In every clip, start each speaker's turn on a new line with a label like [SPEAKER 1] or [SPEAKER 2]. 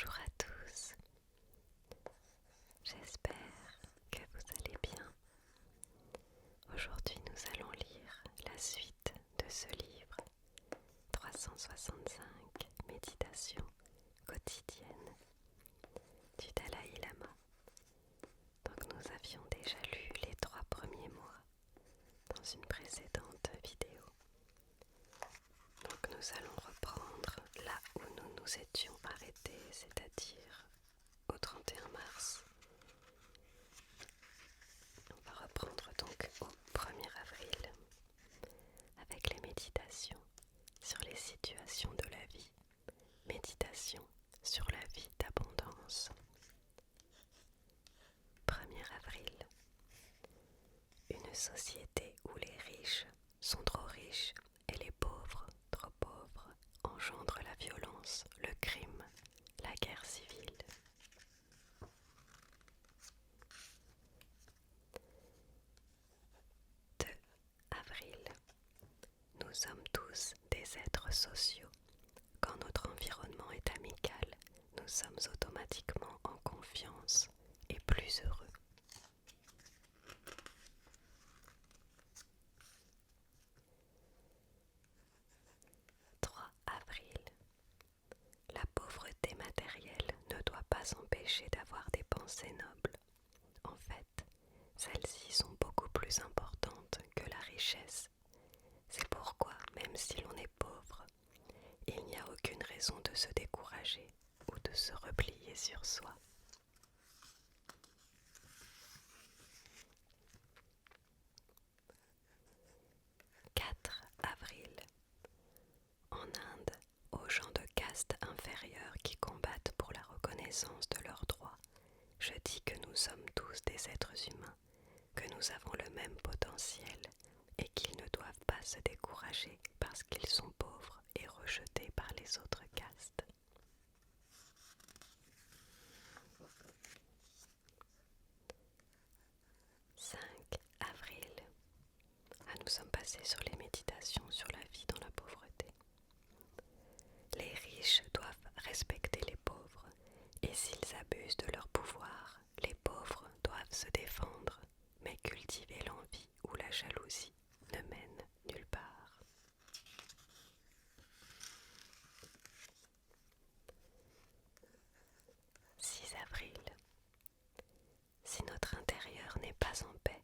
[SPEAKER 1] Bonjour à tous, j'espère que vous allez bien. Aujourd'hui nous allons lire la suite de ce livre 365 méditations quotidiennes du Dalai Lama. Donc nous avions déjà lu les 3 premiers mois dans une précédente vidéo. Donc nous allons reprendre là où nous nous étions arrêtés, c'est-à-dire au 31 mars. On va reprendre donc au 1er avril avec les méditations sur les situations de la vie, méditation sur la vie d'abondance. 1er avril. Une société où les riches sont trop riches et les pauvres trop pauvres engendre la violence, le crime, la guerre civile. 2 avril. Nous sommes tous des êtres sociaux. Quand notre environnement est amical, nous sommes automatiquement en confiance et plus heureux. 3 avril. La pauvreté matérielle ne doit pas empêcher d'avoir des pensées nobles. En fait, celles-ci sont beaucoup plus importantes que la richesse. C'est pourquoi, même si l'on est pauvre, il n'y a aucune raison de se décourager ou de se replier sur soi. 4 avril. En Inde, aux gens de caste inférieure qui combattent pour la reconnaissance de leurs droits, je dis que nous sommes tous des êtres humains, que nous avons le même potentiel et qu'ils ne doivent pas se décourager parce qu'ils sont pauvres et rejetés par les autres castes. 5 avril. Nous sommes passés sur les méditations sur la vie dans la pauvreté. Les riches doivent respecter les pauvres, et s'ils abusent de leur pouvoir, les pauvres doivent se défendre, mais cultiver l'envie ou la jalousie ne mène nulle part. 6 avril. Si notre intérieur n'est pas en paix,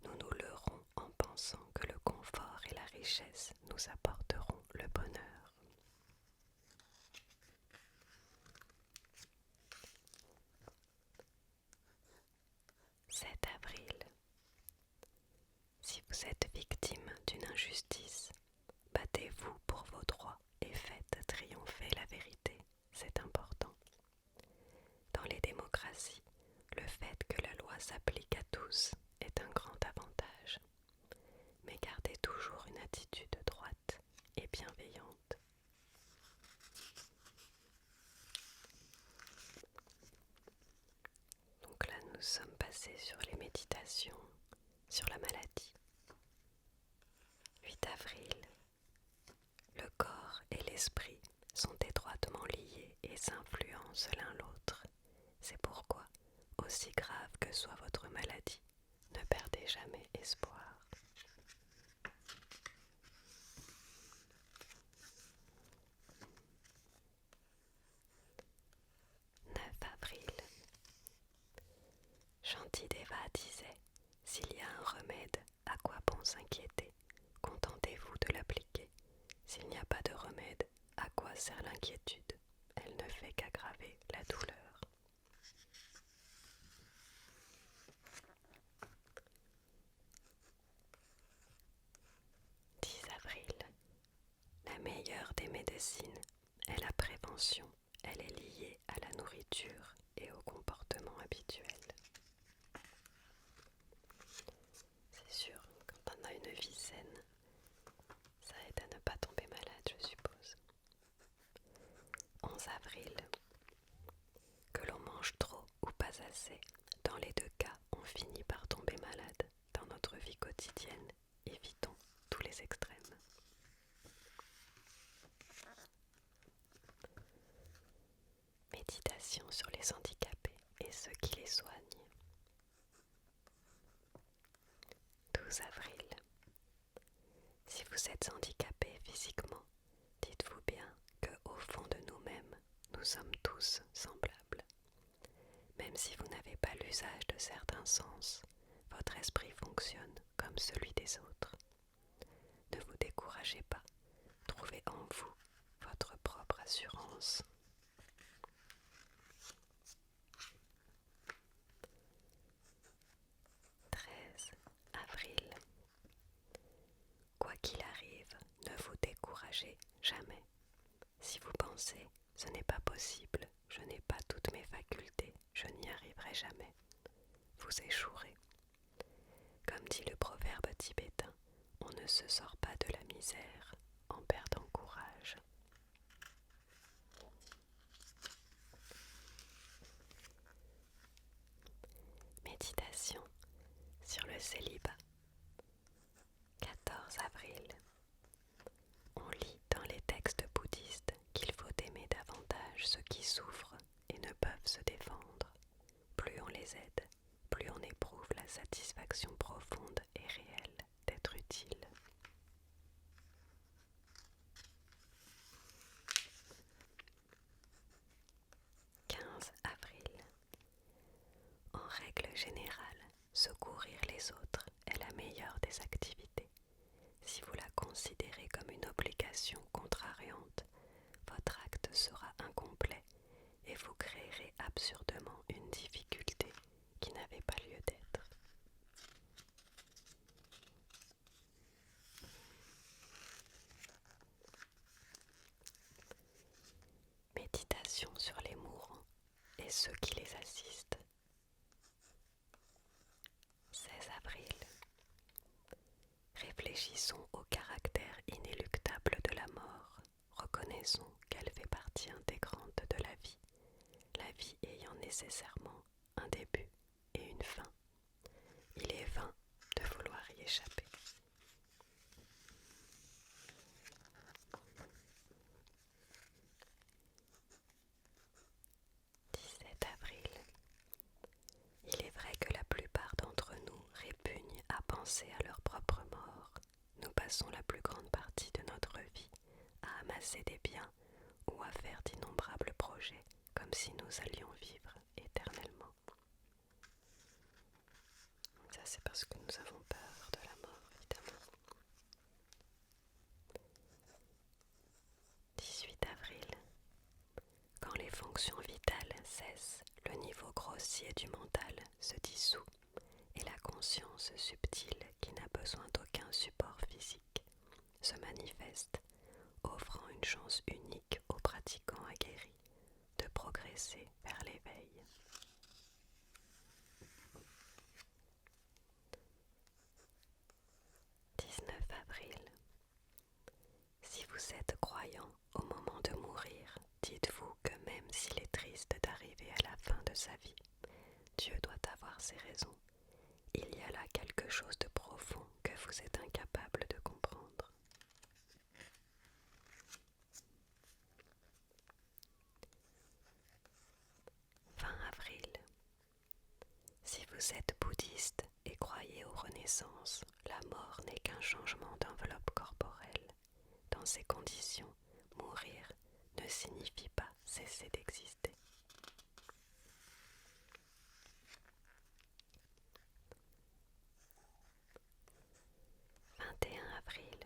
[SPEAKER 1] nous nous leurrons en pensant que le confort et la richesse nous apporteront le bonheur. 7 avril. Si vous êtes victime d'une injustice, battez-vous pour vos droits et faites triompher la vérité, c'est important. Dans les démocraties, le fait que la loi s'applique à tous est un grand avantage, mais gardez toujours une attitude droite et bienveillante. Donc là, nous sommes passés sur les méditations, sur la maladie. 8 avril. Le corps et l'esprit sont étroitement liés et s'influencent l'un l'autre. C'est pourquoi, aussi grave que soit votre maladie, ne perdez jamais espoir. 9 avril. Shantideva disait « S'il y a un remède, à quoi bon s'inquiéter? Contentez-vous de l'appliquer. S'il n'y a pas de remède, à quoi sert l'inquiétude? Elle ne fait qu'aggraver la douleur. » 10 avril. La meilleure des médecines est la prévention. Elle est liée à la nourriture et au comportement habituel. C'est sûr, quand on a une vie saine, ça aide à ne pas tomber malade, je suppose. 11 avril. Que l'on mange trop ou pas assez, dans les 2 cas, on finit par tomber malade. Dans notre vie quotidienne, évitons tous les extrêmes. Méditation méditation sur les handicapés et ceux qui les soignent. 12 avril. Si vous êtes handicapé physiquement, dites-vous bien que au fond de nous-mêmes, nous sommes tous semblables. Même si vous n'avez pas l'usage de certains sens, votre esprit fonctionne comme celui des autres. Ne vous découragez pas, trouvez en vous votre propre assurance. 13 avril. Quoi qu'il arrive, ne vous découragez jamais. Si vous pensez « ce n'est pas possible, je n'ai pas toutes mes facultés, je n'y arriverai jamais », vous échouerez. Comme dit le proverbe tibétain, on ne se sort pas de la misère en perdant courage. Méditation sur le célibat. 14 avril. On lit dans les textes bouddhistes qu'il faut aimer davantage ceux qui souffrent et ne peuvent se défendre. Plus on les aide, plus on éprouve la satisfaction profonde et réelle d'être utile. 15 avril. En règle générale, secourir les autres est la meilleure des activités. Si vous la considérez comme une obligation contrariante, votre acte sera incomplet et vous créerez absurdement une difficulté qui n'avait pas lieu d'être. Méditation sur les mourants et ceux qui les assistent. 16 avril. Réfléchissons au caractère inéluctable de la mort. Reconnaissons qu'elle fait partie intégrante de la vie ayant nécessairement un début et une fin. Il est vain de vouloir y échapper. 17 avril. Il est vrai que la plupart d'entre nous répugnent à penser à leur propre mort. Nous passons la plus grande partie de notre vie à amasser des biens ou à faire d'innombrables projets comme si nous allions vivre éternellement. Ça, c'est parce que nous avons peur de la mort, évidemment. 18 avril. Quand les fonctions vitales cessent, le niveau grossier du mental se dissout et la conscience subtile, qui n'a besoin d'aucun support physique, se manifeste, offrant une chance unique aux pratiquants aguerris de progresser vers l'éveil. 19 avril. Si vous êtes croyant au moment de mourir, dites-vous que même s'il est triste d'arriver à la fin de sa vie, Dieu doit avoir ses raisons. Il y a là quelque chose de profond que vous êtes incapable de comprendre. 20 avril. Si vous êtes bouddhiste et croyez aux renaissances, la mort n'est qu'un changement d'enveloppe corporelle. Dans ces conditions, mourir ne signifie pas cesser d'exister. 21 avril.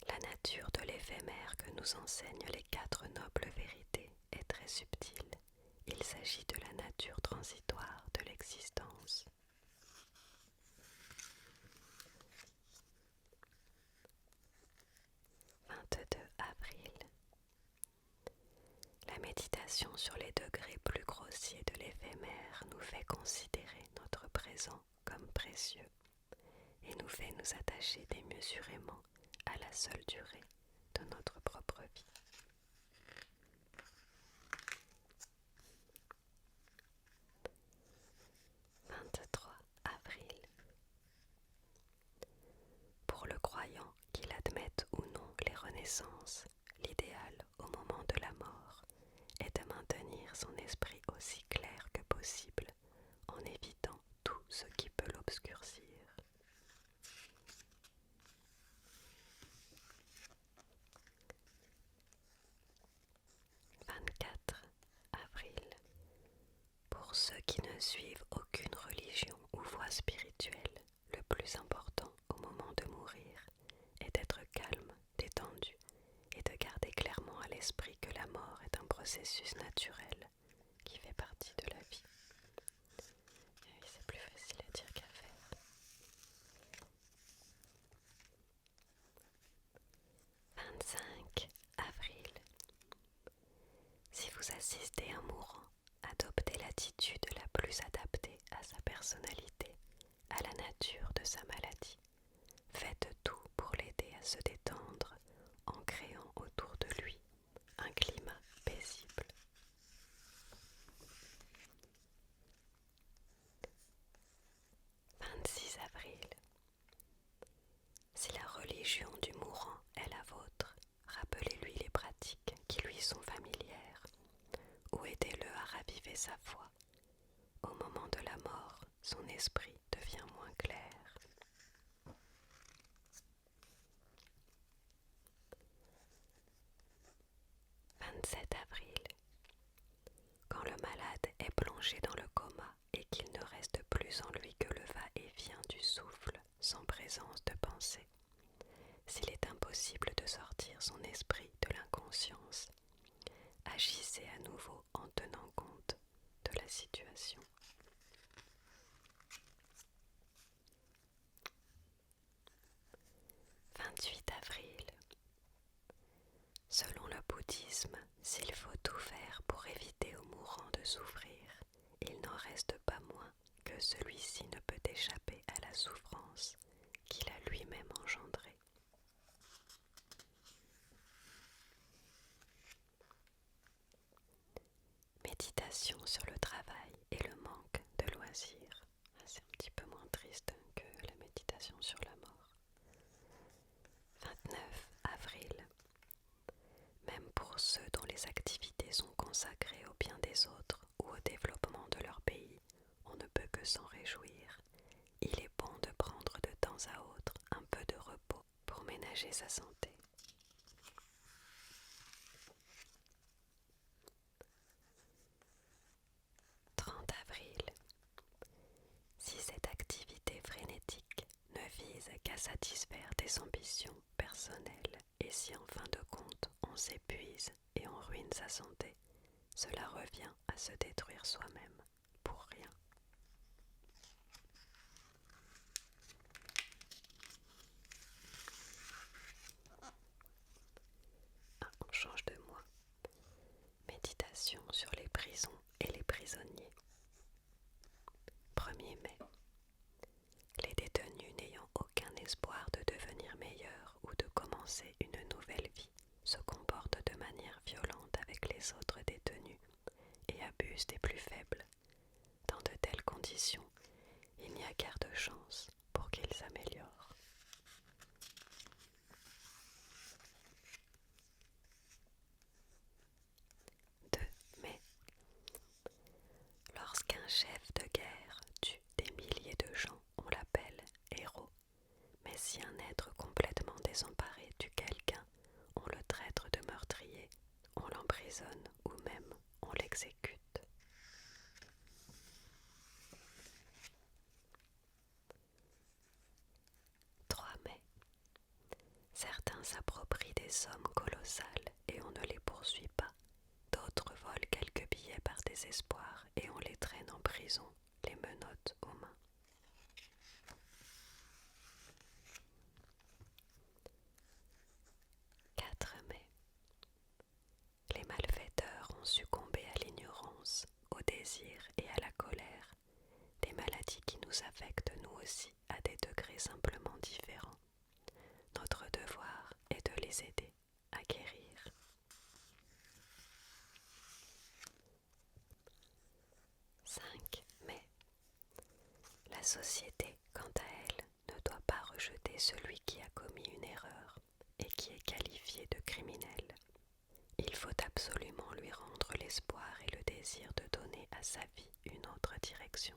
[SPEAKER 1] La nature de l'éphémère que nous enseignent les 4 nobles vérités est très subtile. Il s'agit de la nature transitoire de l'existence. 22 avril. La méditation sur les degrés plus grossiers de l'éphémère nous fait considérer notre présent comme précieux et nous fait nous attacher démesurément à la seule durée de notre propre vie. 23 avril. Pour le croyant, qu'il admette ou non les renaissances, l'idéal au moment de la mort est de maintenir son ceux qui ne suivent aucune religion ou voie spirituelle, le plus important au moment de mourir est d'être calme, détendu et de garder clairement à l'esprit que la mort est un processus naturel qui fait partie de la vie. Et oui, c'est plus facile à dire qu'à faire. 25 avril. Si vous assistez un mourant, adoptez l'attitude la plus adaptée à sa personnalité, à la nature de sa maladie. Faites tout pour l'aider à se détendre en créant autour de lui un climat paisible. 26 avril. Si la religion du mourant est la vôtre, rappelez-lui les pratiques qui lui sont familières ou aidez-le à raviver sa foi. Au moment de la mort, son esprit devient moins clair. 27 avril. Quand le malade est plongé dans le coma et qu'il ne reste plus en lui que le va-et-vient du souffle sans présence de pensée, s'il est impossible de sortir son esprit de l'inconscience, agissez à nouveau en tenant compte de la situation. 28 avril. Selon le bouddhisme, s'il faut tout faire pour éviter au mourant de souffrir, il n'en reste pas moins que celui-ci ne peut échapper à la souffrance qu'il a lui-même engendrée. Méditation sur le travail et le manque de loisirs. C'est un petit peu moins triste que la méditation sur la mort. 29 avril. Même pour ceux dont les activités sont consacrées au bien des autres ou au développement de leur pays, on ne peut que s'en réjouir. Il est bon de prendre de temps à autre un peu de repos pour ménager sa santé. 30 avril. Si cette activité frénétique ne vise qu'à satisfaire des ambitions personnelles et si en fin de compte on s'épuise et on ruine sa santé, cela revient à se détruire soi-même pour rien. On change de mois. Méditation sur les prisons et les prisonniers. 1er mai. Les détenus n'ayant aucun espoir de devenir meilleurs ou de commencer une nouvelle vie se comportent de manière violente avec les autres détenus et abusent des plus faibles. Dans de telles conditions, il n'y a guère de chance pour qu'ils s'améliorent. 2 mai. Lorsqu'un chef de guerre tue des milliers de gens, on l'appelle héros. Mais si un être complètement désemparé tue quelqu'un, on le traite de meurtrier, on l'emprisonne ou même on l'exécute. 3 mai. Certains s'approprient des sommes colossales et on ne les poursuit pas. D'autres volent quelques billets par désespoir et on les traîne en prison, les menottes aux mains. 4 mai. Les malfaiteurs ont succombé à l'ignorance, au désir et à la colère, des maladies qui nous affectent nous aussi à des degrés simplement différents. Notre devoir est de les aider à guérir. 5 mai. La société, quant à elle, ne doit pas rejeter celui qui a commis une erreur et qui est qualifié de criminel. Il faut absolument lui rendre l'espoir et le désir de donner à sa vie une autre direction.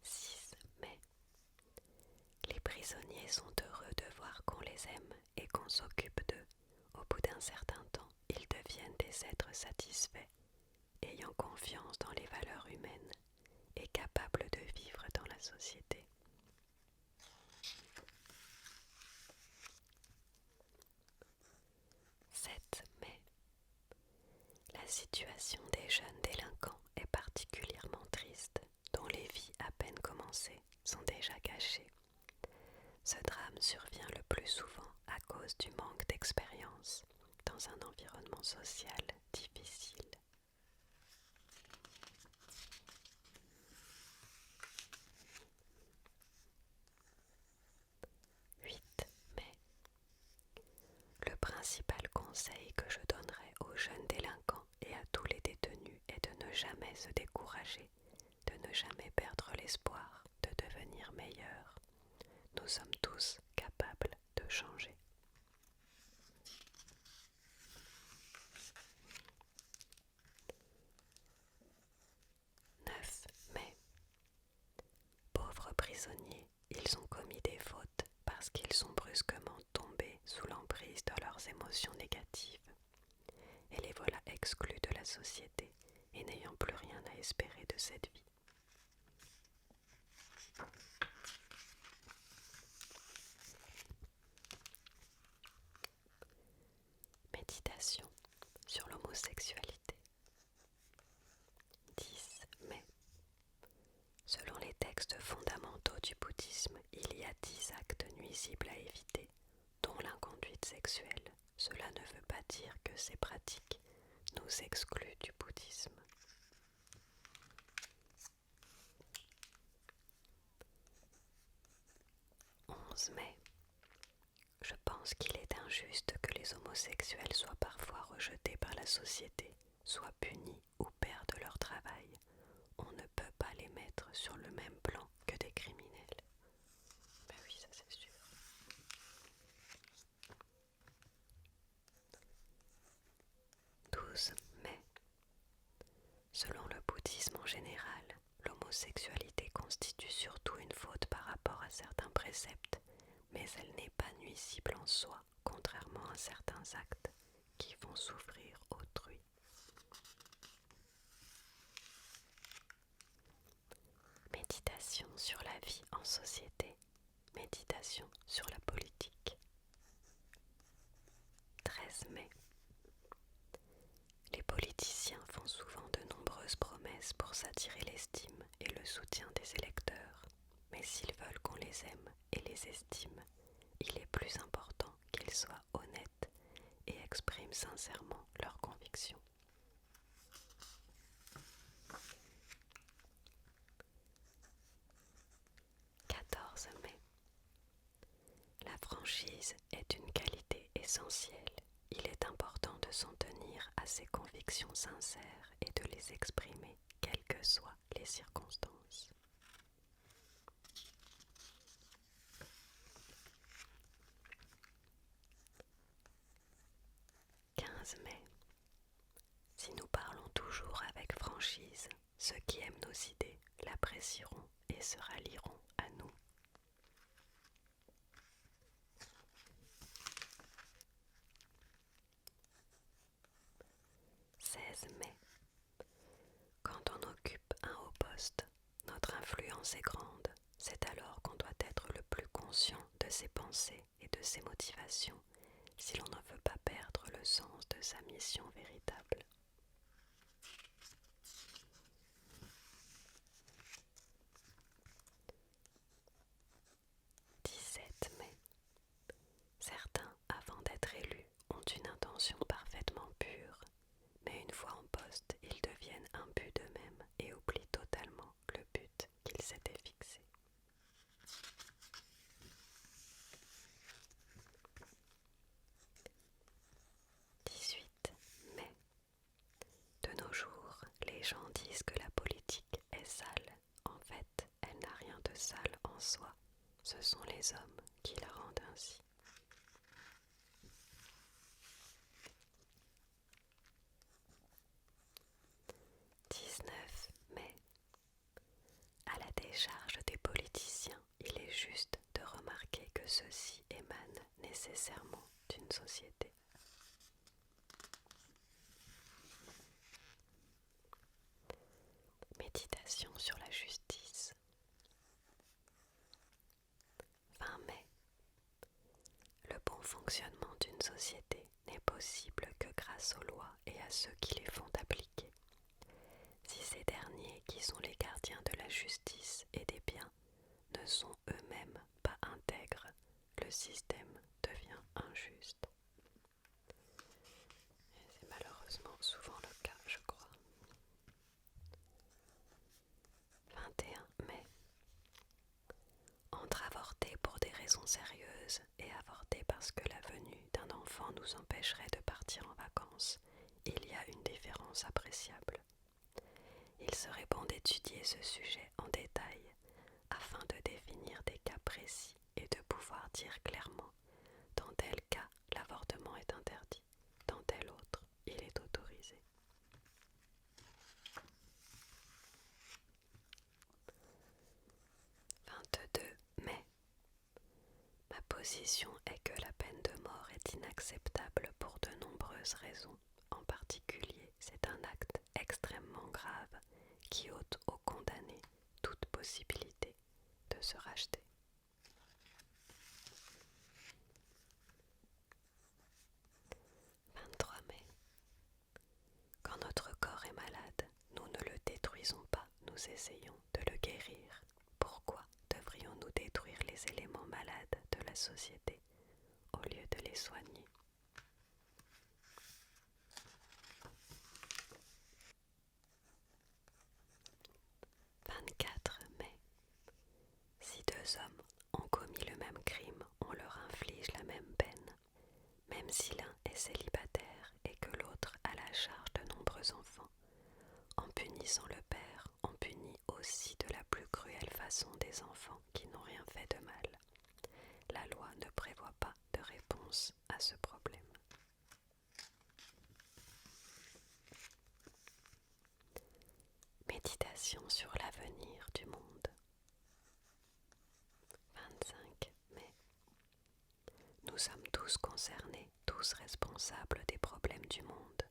[SPEAKER 1] 6 mai. Les prisonniers sont heureux de voir croire qu'on les aime et qu'on s'occupe d'eux, au bout d'un certain temps, ils deviennent des êtres satisfaits, ayant confiance dans les valeurs humaines et capables de vivre dans la société. 7 mai. La situation des jeunes délinquants est particulièrement triste, dont les vies à peine commencées sont déjà gâchées. Ce drame survient le plus souvent à cause du manque d'expérience dans un environnement social difficile. 8 mai. Le principal conseil que je donnerai aux jeunes délinquants et à tous les détenus est de ne jamais se décourager, de ne jamais perdre l'espoir de devenir meilleurs. Nous sommes tous capables de changer. 9 mai. Pauvres prisonniers, ils ont commis des fautes parce qu'ils sont brusquement tombés sous l'emprise de leurs émotions négatives. Et les voilà exclus de la société et n'ayant plus rien à espérer de cette vie. Méditation sur l'homosexualité. 10 mai. Selon les textes fondamentaux du bouddhisme, il y a 10 actes nuisibles à éviter, dont l'inconduite sexuelle. Cela ne veut pas dire que ces pratiques nous excluent du bouddhisme. 11 mai. Je pense qu'il est injuste que les homosexuels soient parfois rejetés par la société, soient punis ou perdent leur travail. On ne peut pas les mettre sur le même plan que des criminels. Ben oui, ça c'est sûr. 12 mai. Selon le bouddhisme en général, l'homosexualité constitue surtout une faute par rapport à certains préceptes, mais elle n'est pas nuisible en soi, contrairement à certains actes qui font souffrir autrui. Méditation sur la vie en société, méditation sur la politique. 13 mai. Les politiciens font souvent de nombreuses promesses pour s'attirer l'estime et le soutien des électeurs, mais s'ils veulent qu'on les aime et les estime, il est plus important qu'ils soient honnêtes et expriment sincèrement leurs convictions. 14 mai. La franchise est une qualité essentielle. Il est important de s'en tenir à ses convictions sincères et de les exprimer, quelles que soient les circonstances. 15 mai. Si nous parlons toujours avec franchise, ceux qui aiment nos idées l'apprécieront et se rallieront à nous. 16 mai. Quand on occupe un haut poste, notre influence est grande. C'est alors qu'on doit être le plus conscient de ses pensées et de ses motivations si l'on ne veut pas perdre le sens de sa mission véritable. 17 mai. Certains, avant d'être élus, ont une intention parfaitement pure, mais une fois en poste, ils deviennent imbus d'eux-mêmes et oublient totalement le but qu'ils s'étaient fixé. 18 mai. De nos jours, les gens disent que la politique est sale. En fait, elle n'a rien de sale en soi. Ce sont les hommes qui la rendent ainsi. 19 mai. À la décharge des politiciens, il est juste de remarquer que ceux-ci émanent nécessairement d'une société. Méditation sur la justice. Fin mai. Le bon fonctionnement d'une société n'est possible que grâce aux lois et à ceux qui les font appliquer. Si ces derniers, qui sont les gardiens de la justice et des biens, ne sont eux-mêmes pas intègres, le système devient injuste. Et c'est malheureusement souvent le cas, je crois. 21 mai. Entre avorter pour des raisons sérieuses et avorter parce que la venue d'un enfant nous empêcherait de partir en vacances, il y a une différence appréciable. Il serait bon d'étudier ce sujet en détail afin de définir des cas précis et de pouvoir dire clairement dans tel cas l'avortement est interdit, dans tel autre il est autorisé. 22 mai. Ma position est que la peine de mort est inacceptable pour de nombreuses raisons. En particulier, c'est un acte extrêmement grave qui ôte aux condamnés toute possibilité de se racheter. 23 mai. Quand notre corps est malade, nous ne le détruisons pas, nous essayons de le guérir. Pourquoi devrions-nous détruire les éléments malades de la société au lieu de les soigner? 24 mai. Si deux hommes ont commis le même crime, on leur inflige la même peine, même si l'un est célibataire et que l'autre a la charge de nombreux enfants. En punissant le père, on punit aussi de la plus cruelle façon des enfants qui n'ont rien fait de mal. La loi ne prévoit pas de réponse à ce problème. Méditation sur l'avenir du monde. 25 mai. Nous sommes tous concernés, tous responsables des problèmes du monde.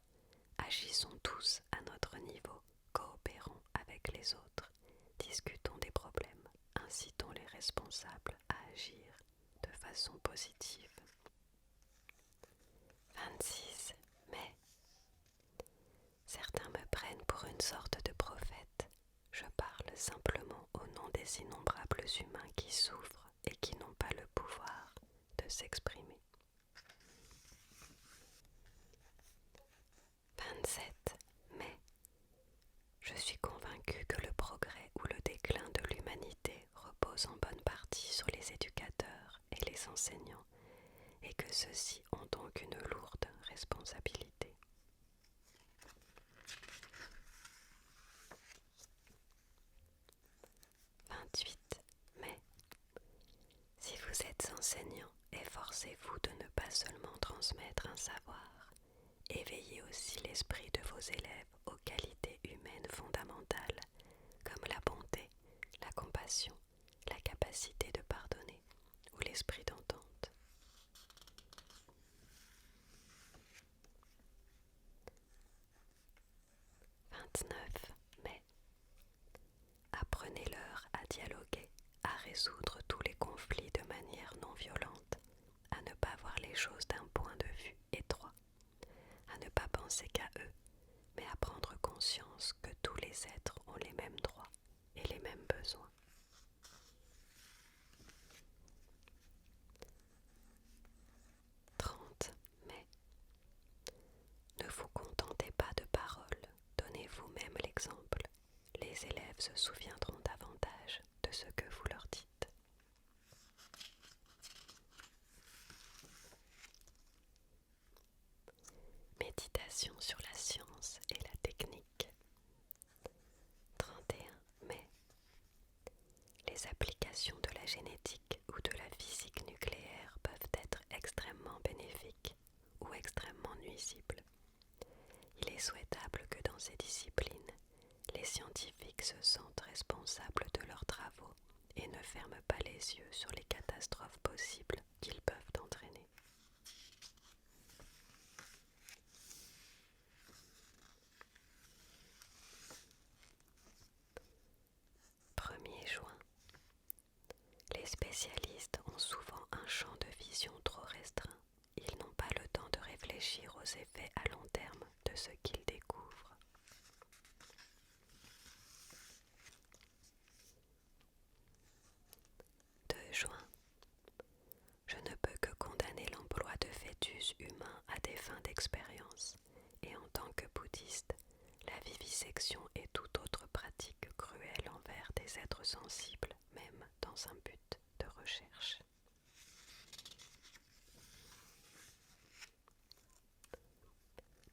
[SPEAKER 1] Agissons tous à notre niveau, coopérons avec les autres, discutons des problèmes, incitons les responsables à agir de façon positive. 26 mai. Certains me prennent pour une sorte de prophète. Je parle simplement au nom des innombrables humains qui souffrent et qui n'ont pas le pouvoir de s'exprimer. 27 mai. Je suis convaincue que le progrès ou le déclin de l'humanité repose en bonne partie sur les éducateurs et les enseignants, et que ceux-ci ont donc une lourde responsabilité. 28 mai. Si vous êtes enseignant, efforcez-vous de ne pas seulement transmettre un savoir, éveillez aussi l'esprit de vos élèves aux qualités humaines fondamentales, comme la bonté, la compassion, la capacité de pardonner ou l'esprit d'entente. 29 mai. Apprenez-leur à dialoguer, à résoudre tous les conflits de manière non violente, à ne pas voir les choses d'un point de vue étroit, à ne pas penser qu'à eux, mais à prendre conscience que tous les êtres ont les mêmes droits et les mêmes besoins. 30 mai. Ne vous contentez pas de paroles, donnez vous-même l'exemple. Les élèves se souviendront davantage de ce que vous leur dites. Méditation sur la science et la technique. 31 mai. Les applications de la génétique ou de la physique nucléaire peuvent être extrêmement bénéfiques ou extrêmement nuisibles. Il est souhaitable que dans ces disciplines, les scientifiques se sentent responsables de leurs travaux et ne ferment pas les yeux sur les catastrophes possibles qu'ils peuvent entraîner. réfléchir aux effets à long terme de ce qu'ils découvrent. 2 juin. Je ne peux que condamner l'emploi de fœtus humains à des fins d'expérience, et en tant que bouddhiste, la vivisection et toute autre pratique cruelle envers des êtres sensibles, même dans un but de recherche.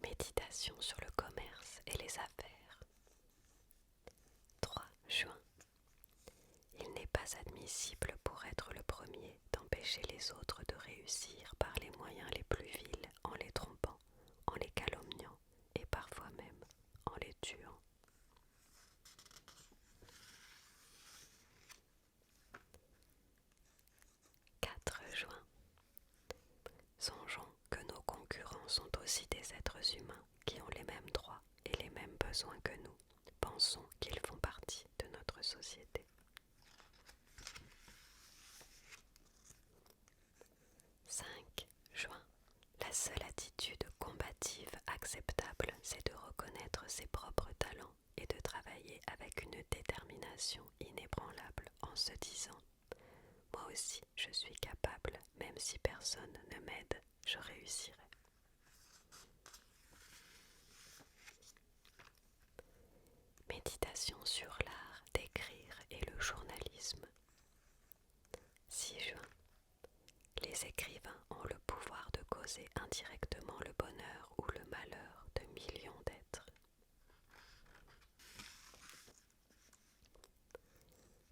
[SPEAKER 1] Méditation sur le commerce et les affaires. 3 juin. Il n'est pas admissible pour être le premier d'empêcher les autres de réussir par les moyens les plus vils, en les trompant, en les calomniant et parfois même en les tuant. 4 juin. Songeons que nos concurrents sont aussi des êtres humains qui ont les mêmes droits et les mêmes besoins que nous. Pensons qu'ils font partie de notre société. 5 juin. La seule attitude combative acceptable, c'est de reconnaître ses propres talents et de travailler avec une détermination inébranlable en se disant « Moi aussi, je suis capable, même si personne ne m'aide, je réussirai. » Méditation sur l'art d'écrire et le journalisme. 6 juin. Les écrivains ont le pouvoir de causer indirectement le bonheur ou le malheur de millions d'êtres.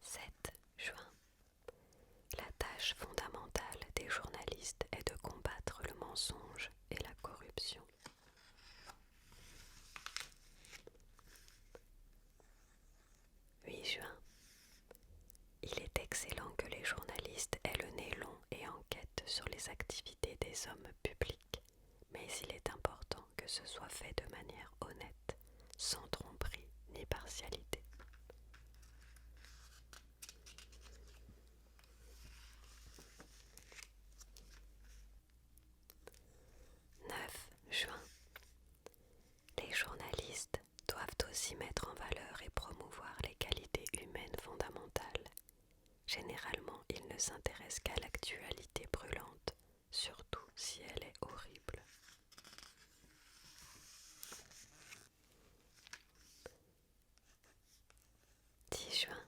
[SPEAKER 1] 7 juin. La tâche fondamentale des journalistes est de combattre le mensonge et la corruption. 8 juin. Il est excellent que les journalistes aient le nez long et enquêtent sur les activités des hommes publics, mais il est important que ce soit fait de manière honnête, sans tromperie ni partialité. 9 juin. Les journalistes doivent aussi mettre en valeur et promouvoir les qualités humaines fondamentales. Généralement, ils ne s'intéressent qu'à l'actualité brûlante, surtout si elle est horrible. 10 juin.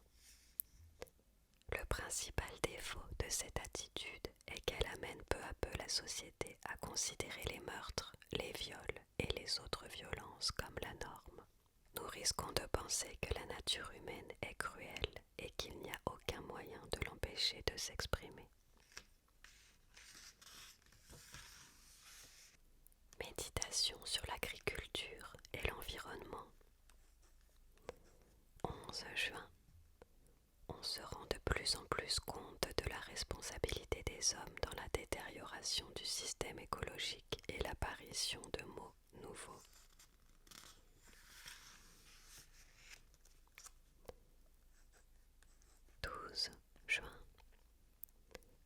[SPEAKER 1] Le principal défaut de cette attitude est qu'elle amène peu à peu la société à considérer les meurtres, les viols et les autres violences comme la norme. Nous risquons de penser que la nature humaine est cruelle et qu'il n'y a aucun moyen de l'empêcher de s'exprimer. Méditation sur l'agriculture et l'environnement. 11 juin. On se rend de plus en plus compte de la responsabilité des hommes dans la détérioration du système écologique et l'apparition de maux nouveaux. 12 juin.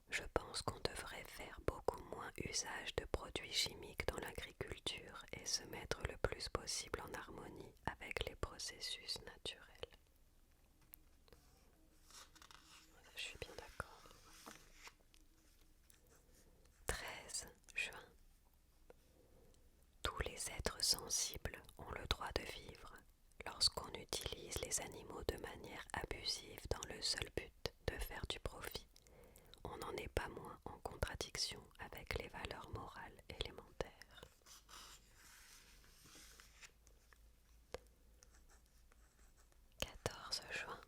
[SPEAKER 1] Je pense qu'on devrait faire beaucoup moins usage de produits chimiques dans l'agriculture et se mettre le plus possible en harmonie avec les processus naturels. Je suis bien d'accord. 13 juin. Tous les êtres sensibles ont le droit de vivre. Lorsqu'on utilise les animaux de manière abusive dans le seul but de faire du profit, on n'en est pas moins en contradiction avec les valeurs morales élémentaires. 14 juin.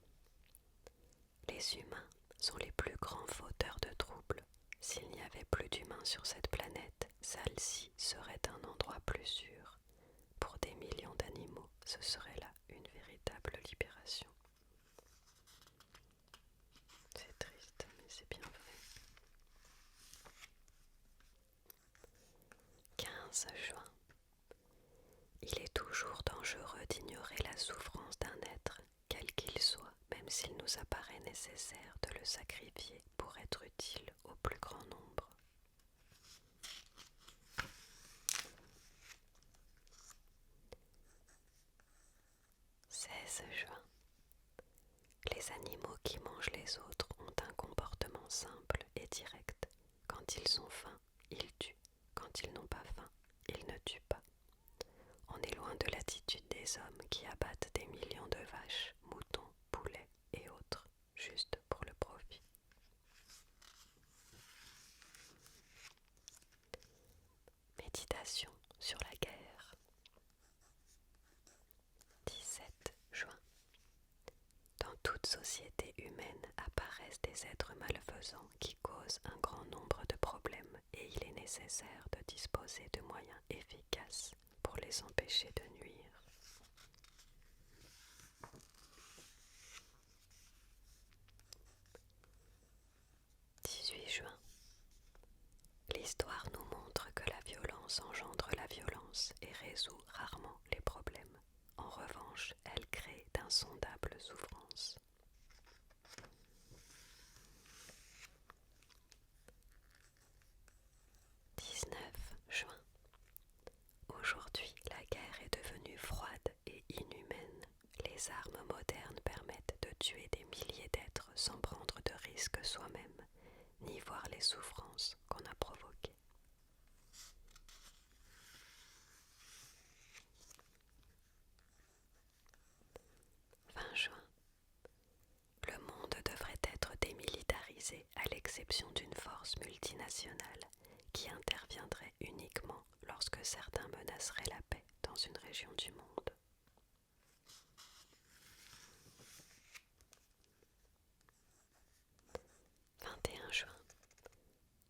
[SPEAKER 1] Les humains sont les plus grands fauteurs de troubles. S'il n'y avait plus d'humains sur cette planète, celle-ci serait un endroit plus sûr. Pour des millions d'animaux, ce serait là une véritable libération. C'est triste, mais c'est bien vrai. 15 juin. Il est toujours dangereux d'ignorer la souffrance d'un être, quel qu'il soit, même s'il nous apparaît nécessaire de le sacrifier pour être utile au plus grand nombre. 13 juin. Les animaux qui mangent les autres ont un comportement simple et direct. Quand ils ont faim, ils tuent. Quand ils n'ont pas faim, ils ne tuent pas. On est loin de l'attitude des hommes qui abattent des millions de vaches, moutons, poulets et autres, juste pour le profit. Méditation sur la guerre. 17 juin. Dans toute société humaine apparaissent des êtres malfaisants qui causent un grand nombre de problèmes et il est nécessaire de disposer de moyens efficaces pour les empêcher de nuire. « 18 juin. L'histoire nous montre que la violence engendre la violence et résout rarement les problèmes. En revanche, elle crée d'insondables souffrances. 19 juin. Aujourd'hui, la guerre est devenue froide et inhumaine. Les armes modernes permettent de tuer des milliers d'êtres sans prendre de risques soi-même, ni voir les souffrances qu'on a provoquées. 20 juin. Le monde devrait être démilitarisé à l'exception d'une force multinationale qui interviendrait uniquement lorsque certains menaceraient la paix dans une région du monde. 21 juin.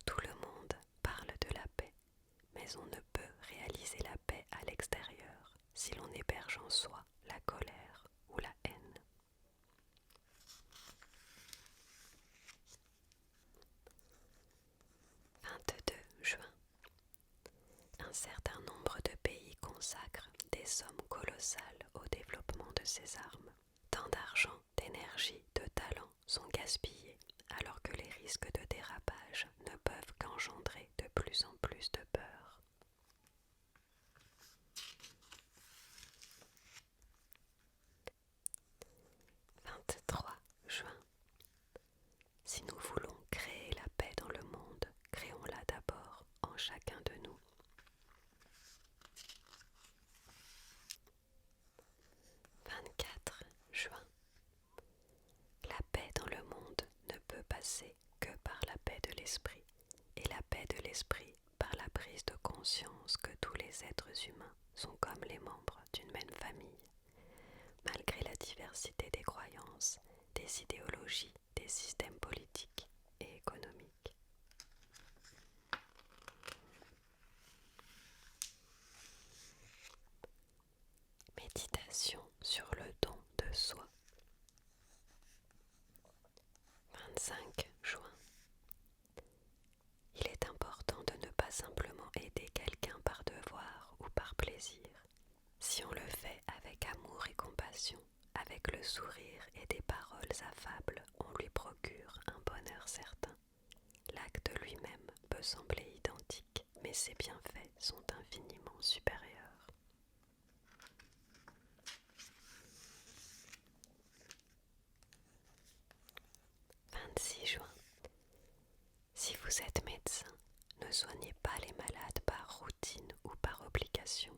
[SPEAKER 1] Tout le monde parle de la paix, mais on ne peut réaliser la paix à l'extérieur si l'on héberge en soi la colère ou la haine. 22 juin. Un certain nombre de pays consacrent des sommes colossales au développement de ces armes. Tant d'argent, d'énergie, de talent sont gaspillés, alors que les risques de dérapage ne peuvent qu'engendrer de plus en plus de peur. 23 juin. Si nous voulons créer la paix dans le monde, créons-la d'abord en chacun de nous. 24 juin. La paix dans le monde ne peut passer que par la paix de l'esprit, et la paix de l'esprit par la prise de conscience que tous les êtres humains sont comme les membres d'une même famille. Malgré la diversité des croyances, des idéologies, des systèmes politiques et économiques. Méditation sur le don de soi. 25 juin. Il est important de ne pas simplement aider quelqu'un par devoir ou par plaisir. Si on le fait avec amour et compassion, avec le sourire et des paroles affables, on lui procure un bonheur certain. L'acte lui-même peut sembler identique, mais ses bienfaits sont infiniment supérieurs. 26 juin. Si vous êtes médecin, ne soignez pas les malades par routine ou par obligation.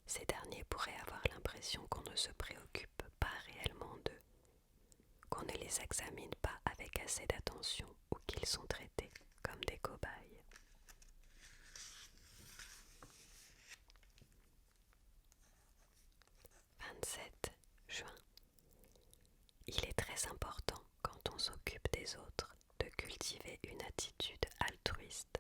[SPEAKER 1] Ces derniers pourraient avoir l'impression qu'on ne se préoccupe pas réellement d'eux, qu'on ne les examine pas avec assez d'attention ou qu'ils sont traités comme des cobayes. 27 juin. Il est très important, quand on s'occupe des autres, de cultiver une attitude altruiste.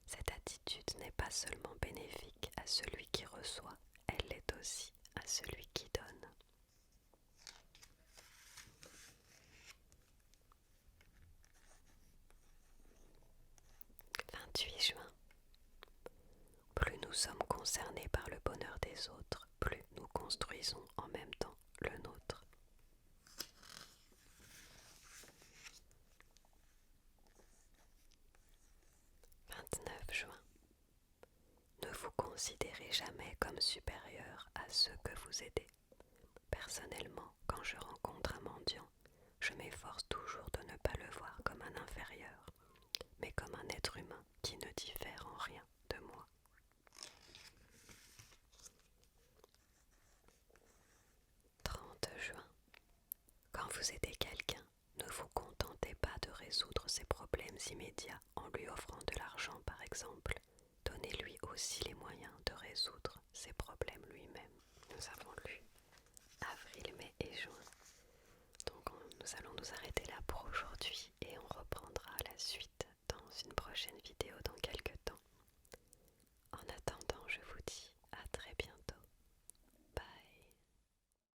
[SPEAKER 1] Cette attitude n'est pas seulement bénéfique à celui qui reçoit, elle l'est aussi à celui qui donne. 28 juin. Plus nous sommes concernés par le bonheur des autres, plus nous construisons en même temps le nôtre. 29 juin. Ne vous considérez jamais comme supérieur à ceux que vous aidez. Personnellement, quand je rencontre un mendiant, je m'efforce toujours de ne pas le voir comme un inférieur, mais comme un être humain qui ne diffère en rien de moi. 30 juin. Quand vous aidez quelqu'un, ne vous contentez pas de résoudre ses problèmes immédiats en lui offrant de l'argent par exemple. Donnez-lui aussi les moyens de résoudre ses problèmes lui-même. Nous avons lu avril, mai et juin. Donc nous allons nous arrêter là pour aujourd'hui et on reprendra la suite dans une prochaine vidéo dans quelques